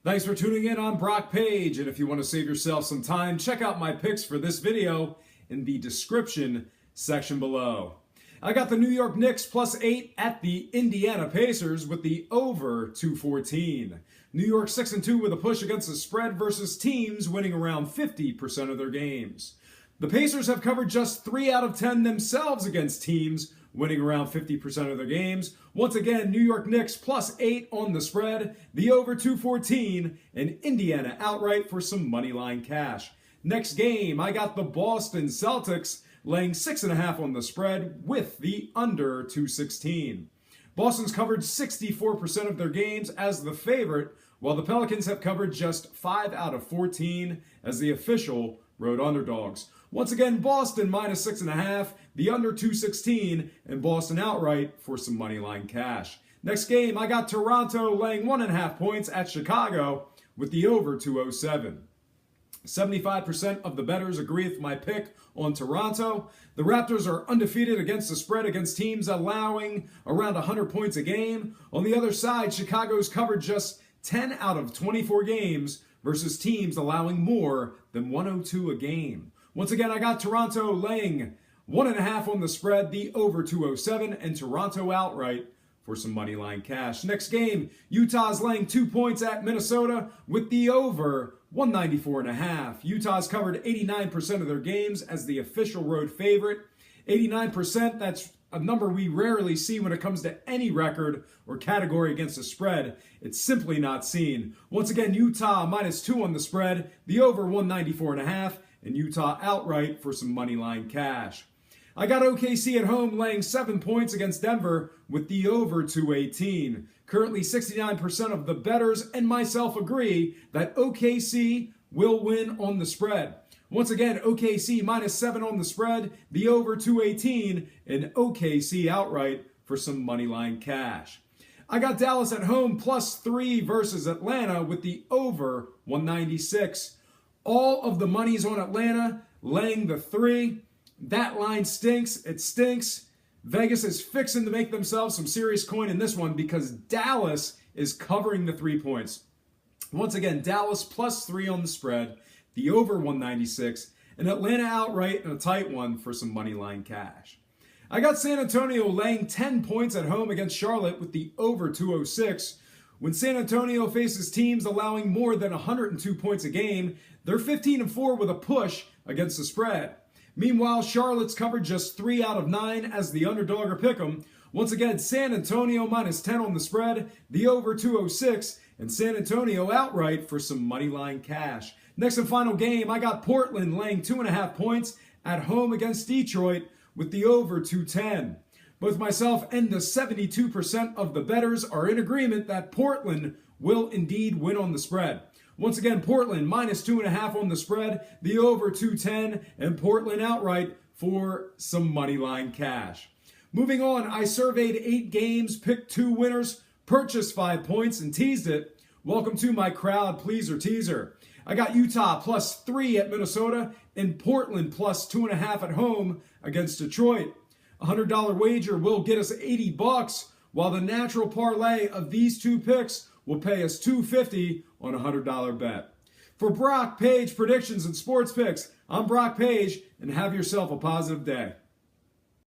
Thanks for tuning in. I'm Brock Page, and if you want to save yourself some time, check out my picks for this video in the description section below. I got the New York Knicks +8 at the Indiana Pacers with the over 214. New York 6-2 with a push against the spread versus teams winning around 50% of their games. The Pacers have covered just 3 out of 10 themselves against teams winning around 50% of their games. Once again, New York Knicks +8 on the spread, the over 214, and Indiana outright for some Moneyline cash. Next game, I got the Boston Celtics laying 6.5 on the spread with the under 216. Boston's covered 64% of their games as the favorite, while the Pelicans have covered just 5 out of 14 as the official road underdogs. Once again, Boston -6.5, the under 216, and Boston outright for some Moneyline cash. Next game, I got Toronto laying 1.5 points at Chicago with the over 207. 75% of the bettors agree with my pick on Toronto. The Raptors are undefeated against the spread against teams allowing around 100 points a game. On the other side, Chicago's covered just 10 out of 24 games versus teams allowing more than 102 a game. Once again, I got Toronto laying 1.5 on the spread, the over 207, and Toronto outright for some Moneyline cash. Next game, Utah's laying 2 points at Minnesota with the over 194.5. Utah's covered 89% of their games as the official road favorite. 89%, that's a number we rarely see when it comes to any record or category against the spread. It's simply not seen. Once again, Utah -2 on the spread, the over 194.5, and Utah outright for some Moneyline cash. I got OKC at home laying 7 points against Denver with the over 218. Currently 69% of the bettors and myself agree that OKC will win on the spread. Once again, OKC -7 on the spread, the over 218, and OKC outright for some Moneyline cash. I got Dallas at home +3 versus Atlanta with the over 196. All of the money's on Atlanta, laying the 3. That line stinks. It stinks. Vegas is fixing to make themselves some serious coin in this one because Dallas is covering the 3 points. Once again, Dallas +3 on the spread, the over 196, and Atlanta outright in a tight one for some Moneyline cash. I got San Antonio laying 10 points at home against Charlotte with the over 206. When San Antonio faces teams allowing more than 102 points a game, they're 15-4 with a push against the spread. Meanwhile, Charlotte's covered just 3 out of 9 as the underdog or pick'em. Once again, San Antonio -10 on the spread, the over 206, and San Antonio outright for some Moneyline cash. Next and final game, I got Portland laying 2.5 points at home against Detroit with the over 210. Both myself and the 72% of the bettors are in agreement that Portland will indeed win on the spread. Once again, Portland -2.5 on the spread, the over 210, and Portland outright for some Moneyline cash. Moving on, I surveyed 8 games, picked 2 winners, purchased 5 points, and teased it. Welcome to my crowd pleaser teaser. I got Utah +3 at Minnesota and Portland +2.5 at home against Detroit. A $100 wager will get us $80, while the natural parlay of these 2 picks will pay us $250 on a $100 bet. For Brock Page predictions and sports picks, I'm Brock Page, and have yourself a positive day.